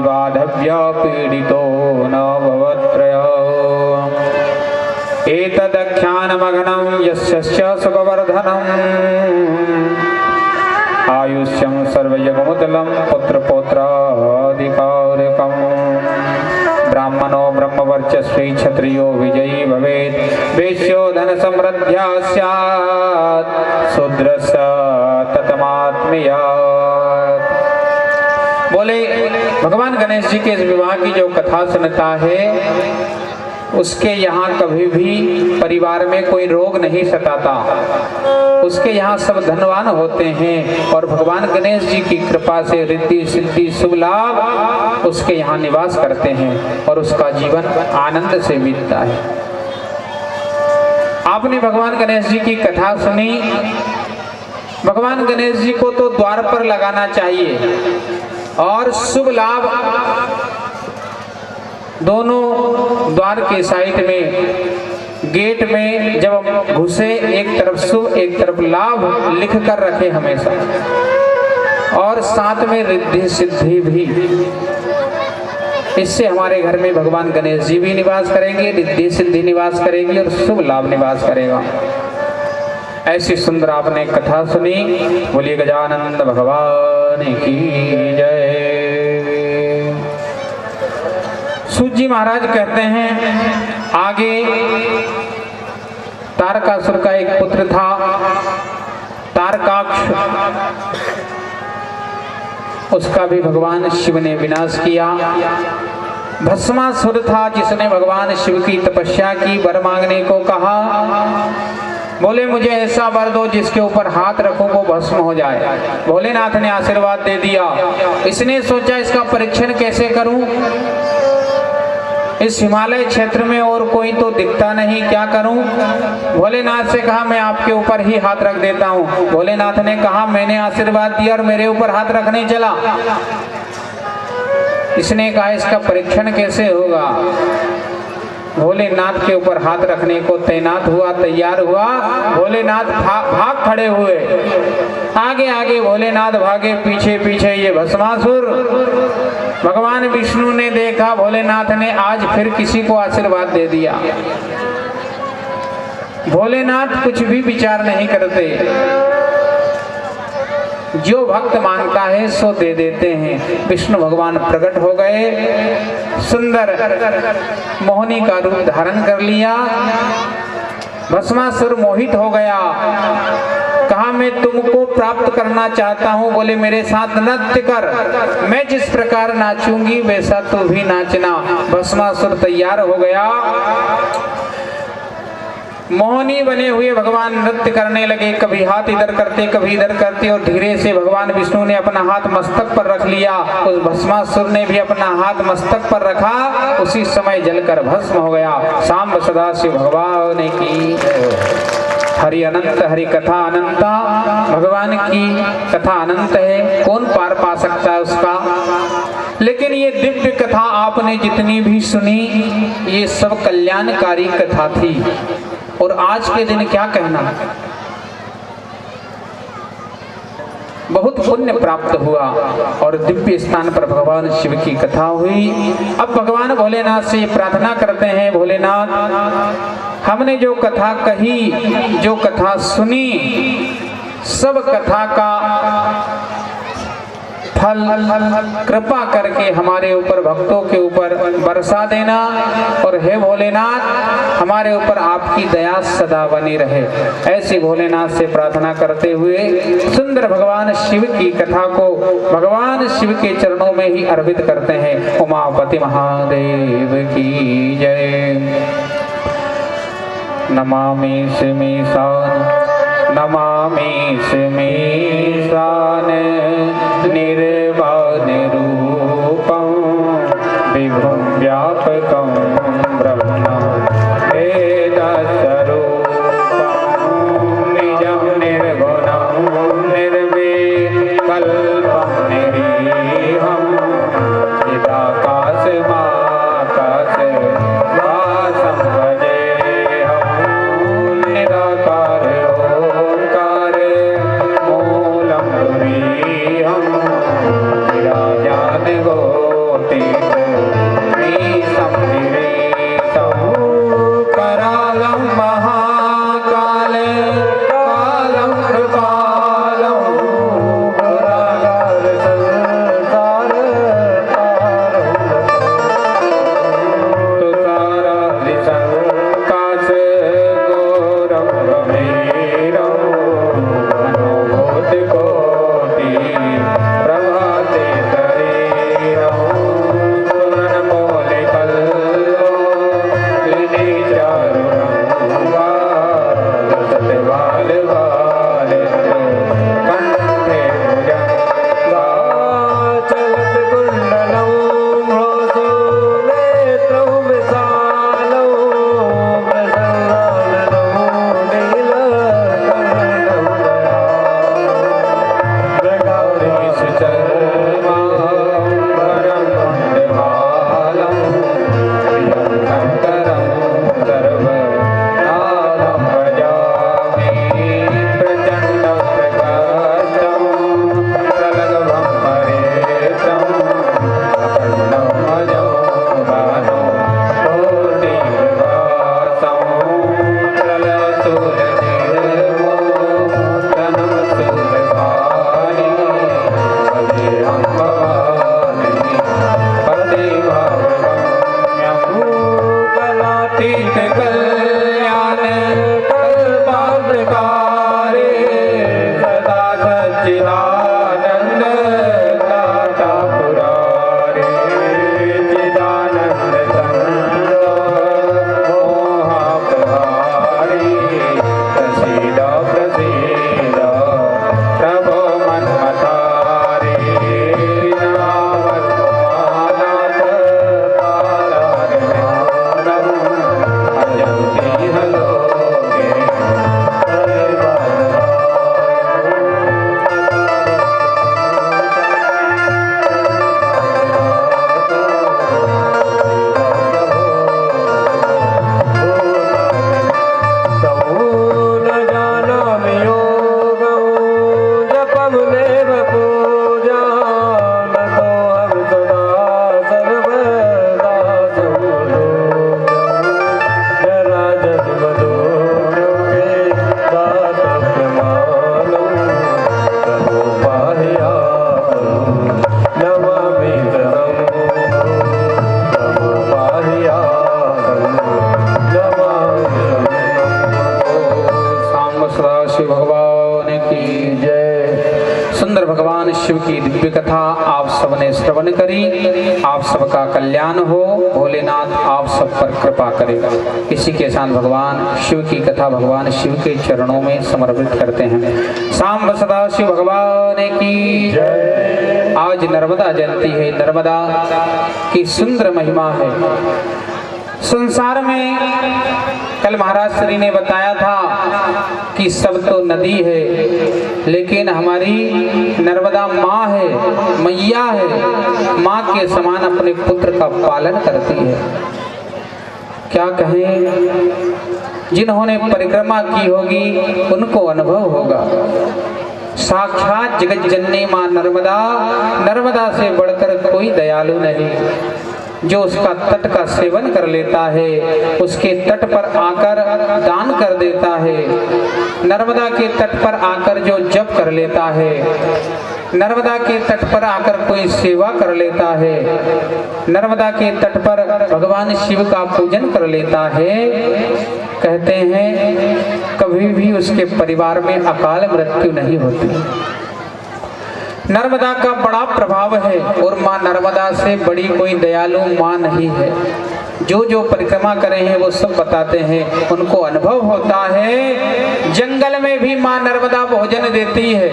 आदिबाधव्यपीडितो न भवत्रय एतदख्यानमघनं यस्य सुखवर्धनम् आयुष्यं सर्वयगमुतलं पुत्रपौत्राधिकारकम् ब्राह्मणो ब्रह्मवर्चस्वी क्षत्रियो विजयी भवेत् वैश्यो धनसमृद्ध्या स्यात् शूद्रस्य ततमात्मयात्। बोले भगवान गणेश जी के इस विवाह की जो कथा सुनता है उसके यहाँ कभी भी परिवार में कोई रोग नहीं सताता, उसके यहाँ सब धनवान होते हैं और भगवान गणेश जी की कृपा से रिद्धि सिद्धि शुभ लाभ उसके यहाँ निवास करते हैं और उसका जीवन आनंद से बीतता है। आपने भगवान गणेश जी की कथा सुनी। भगवान गणेश जी को तो द्वार पर लगाना चाहिए और शुभ लाभ दोनों द्वार के साइड में गेट में जब हम घुसे एक तरफ शुभ एक तरफ लाभ लिख कर रखे हमेशा, और साथ में रिद्धि सिद्धि भी। इससे हमारे घर में भगवान गणेश जी भी निवास करेंगे, रिद्धि सिद्धि निवास करेगी और शुभ लाभ निवास करेगा। ऐसी सुंदर आपने कथा सुनी। बोलिए गजानंद भगवान की जय। सूत जी महाराज कहते हैं आगे तारकासुर का एक पुत्र था तारकाक्ष, उसका भी भगवान शिव ने विनाश किया। भस्मासुर था जिसने भगवान शिव की तपस्या की, वर मांगने को कहा। बोले मुझे ऐसा वर दो जिसके ऊपर हाथ रखूं वो भस्म हो जाए। भोलेनाथ ने आशीर्वाद दे दिया। इसने सोचा इसका परीक्षण कैसे करूं, इस हिमालय क्षेत्र में और कोई तो दिखता नहीं, क्या करूं। भोलेनाथ से कहा मैं आपके ऊपर ही हाथ रख देता हूं। भोलेनाथ ने कहा मैंने आशीर्वाद दिया और मेरे ऊपर हाथ रखने चला। इसने कहा इसका परीक्षण कैसे होगा। भोलेनाथ के ऊपर हाथ रखने को तैनात हुआ, तैयार हुआ। भोलेनाथ भाग खड़े हुए, आगे आगे भोलेनाथ भागे, पीछे पीछे ये भस्मासुर। भगवान विष्णु ने देखा भोलेनाथ ने आज फिर किसी को आशीर्वाद दे दिया। भोलेनाथ कुछ भी विचार नहीं करते, जो भक्त मांगता है सो दे देते हैं। विष्णु भगवान प्रकट हो गए, सुंदर मोहिनी का रूप धारण कर लिया। भस्मासुर मोहित हो गया, कहा मैं तुमको प्राप्त करना चाहता हूँ। बोले मेरे साथ नृत्य कर, मैं जिस प्रकार नाचूंगी वैसा तू भी नाचना। भस्मासुर तैयार हो गया, मोहनी बने हुए भगवान नृत्य करने लगे। कभी हाथ इधर करते कभी इधर करते और धीरे से भगवान विष्णु ने अपना हाथ मस्तक पर रख लिया। उस भस्मासुर ने भी अपना हाथ मस्तक पर रखा, उसी समय जलकर भस्म हो गया। सांब सदाशिव भगवान की हरि अनंत, हरि कथा अनंता। भगवान की कथा अनंत है, कौन पार पा सकता है उसका। लेकिन ये दिव्य कथा आपने जितनी भी सुनी ये सब कल्याणकारी कथा थी। और आज के दिन क्या कहना, बहुत पुण्य प्राप्त हुआ और दिव्य स्थान पर भगवान शिव की कथा हुई। अब भगवान भोलेनाथ से प्रार्थना करते हैं, भोलेनाथ हमने जो कथा कही, जो कथा सुनी, सब कथा का फल कृपा करके हमारे ऊपर, भक्तों के ऊपर बरसा देना। और हे भोलेनाथ हमारे ऊपर आपकी दया सदा बनी रहे। ऐसी भोलेनाथ से प्रार्थना करते हुए सुंदर भगवान शिव की कथा को भगवान शिव के चरणों में ही अर्पित करते हैं। उमापति महादेव की जय। नमामि स्मीशान, नमामि स्मीशान निर्वाण रूपं विभुं व्यापकं ब्रह्म वेदस्वरूपं निजं निर्गुणं निर्विकल्पं निरीहं चिदाकाशमाकाशवासं भजेऽहं निराकार ओंकार मूलं तुरीयं विराजान गोति शिव की दिव्य कथा आप सबने श्रवण करी। आप सबका कल्याण हो, भोलेनाथ आप सब पर कृपा करेगा। इसी के साथ भगवान शिव की कथा भगवान शिव के चरणों में समर्पित करते हैं। सांब सदा शिव भगवान की जय। आज नर्मदा जयंती है। नर्मदा की सुंदर महिमा है संसार में। कल महाराज श्री ने बताया था कि सब तो नदी है, लेकिन हमारी नर्मदा माँ है, मैया है। माँ के समान अपने पुत्र का पालन करती है। क्या कहें, जिन्होंने परिक्रमा की होगी उनको अनुभव होगा। साक्षात जगत जननी माँ नर्मदा, नर्मदा से बढ़कर कोई दयालु नहीं। जो उसका तट का सेवन कर लेता है, उसके तट पर आकर दान कर देता है। नर्मदा के तट पर आकर जो जप कर लेता है, नर्मदा के तट पर आकर कोई सेवा कर लेता है, नर्मदा के तट पर भगवान शिव का पूजन कर लेता है, कहते हैं कभी भी उसके परिवार में अकाल मृत्यु नहीं होती। नर्मदा का बड़ा प्रभाव है और माँ नर्मदा से बड़ी कोई दयालु माँ नहीं है। जो जो परिक्रमा करे हैं वो सब बताते हैं, उनको अनुभव होता है। जंगल में भी माँ नर्मदा भोजन देती है।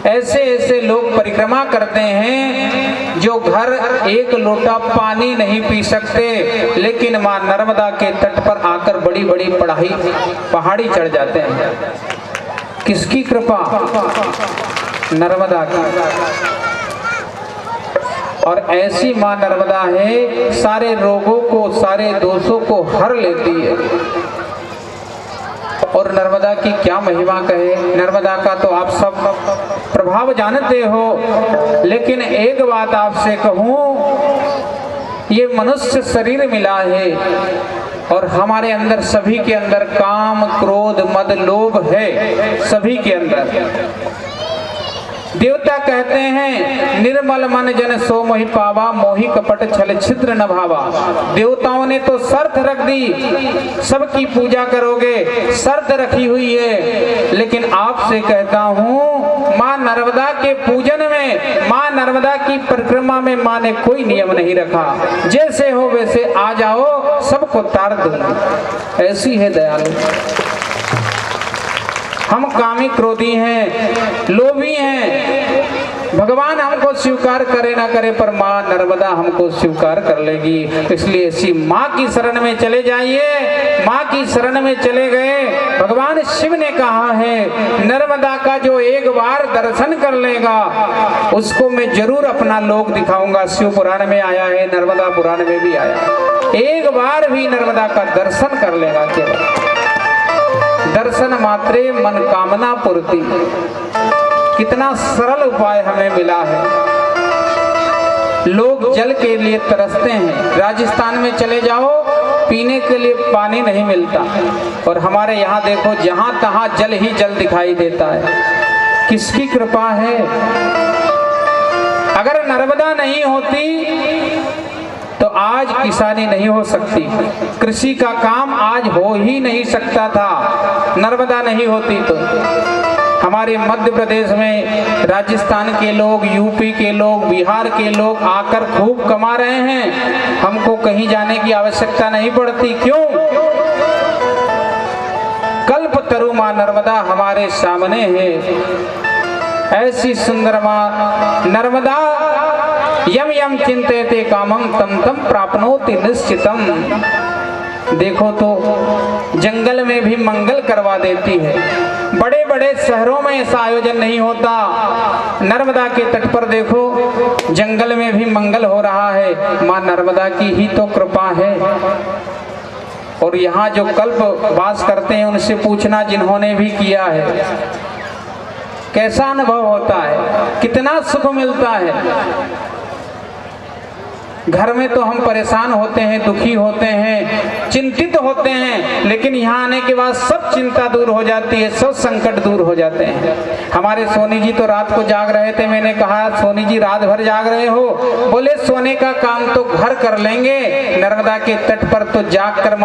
ऐसे ऐसे लोग परिक्रमा करते हैं जो घर एक लोटा पानी नहीं पी सकते, लेकिन माँ नर्मदा के तट पर आकर बड़ी बड़ी पहाड़ी चढ़ जाते हैं। किसकी कृपा? नर्मदा की। और ऐसी माँ नर्मदा है, सारे रोगों को, सारे दोषों को हर लेती है। और नर्मदा की क्या महिमा कहे। नर्मदा का तो आप सब प्रभाव जानते हो, लेकिन एक बात आपसे कहूं, ये मनुष्य शरीर मिला है और हमारे अंदर, सभी के अंदर काम, क्रोध, मद, लोभ है, सभी के अंदर। देवता कहते हैं निर्मल मन जन सो मोहि पावा, मोहि कपट छल छिद्र न भावा। देवताओं ने तो शर्त रख दी, सबकी पूजा करोगे, शर्त रखी हुई है। लेकिन आपसे कहता हूँ, माँ नर्मदा के पूजन में, माँ नर्मदा की परिक्रमा में माँ ने कोई नियम नहीं रखा। जैसे हो वैसे आ जाओ, सबको तार दूंगी। ऐसी है दयालु। हम कामी क्रोधी हैं, लोभी हैं। भगवान हमको स्वीकार करे ना करे, पर माँ नर्मदा हमको स्वीकार कर लेगी। इसलिए इसी माँ की शरण में चले जाइए। माँ की शरण में चले गए, भगवान शिव ने कहा है नर्मदा का जो एक बार दर्शन कर लेगा उसको मैं जरूर अपना लोक दिखाऊंगा। शिव पुराण में आया है, नर्मदा पुराण में भी आया। एक बार भी नर्मदा का दर्शन कर लेगा, केवल दर्शन मात्रे मन कामना पूर्ति। कितना सरल उपाय हमें मिला है। लोग जल के लिए तरसते हैं, राजस्थान में चले जाओ पीने के लिए पानी नहीं मिलता, और हमारे यहाँ देखो जहाँ तहाँ जल ही जल दिखाई देता है। किसकी कृपा है? अगर नर्मदा नहीं होती तो आज किसानी नहीं हो सकती, कृषि का काम आज हो ही नहीं सकता था, नर्मदा नहीं होती तो। हमारे मध्य प्रदेश में राजस्थान के लोग, यूपी के लोग, बिहार के लोग आकर खूब कमा रहे हैं। हमको कहीं जाने की आवश्यकता नहीं पड़ती। क्यों? कल्पतरु माँ नर्मदा हमारे सामने है। ऐसी सुंदर माँ नर्मदा, यम यम चिंतयते कामम तम तम प्राप्नोति निश्चितम। देखो तो जंगल में भी मंगल करवा देती है। बड़े बड़े शहरों में ऐसा आयोजन नहीं होता। नर्मदा के तट पर देखो, जंगल में भी मंगल हो रहा है। माँ नर्मदा की ही तो कृपा है। और यहाँ जो कल्प वास करते हैं उनसे पूछना, जिन्होंने भी किया है, कैसा अनुभव होता है, कितना सुख मिलता है। घर में तो हम परेशान होते हैं, दुखी होते हैं, चिंतित होते हैं, लेकिन यहाँ आने के बाद सब चिंता दूर हो जाती है, सब संकट दूर हो जाते हैं। हमारे सोनी जी तो रात को जाग रहे थे। मैंने कहा सोनी जी रात भर जाग रहे हो? बोले सोने का काम तो घर कर लेंगे, नर्मदा के तट पर तो जाग कर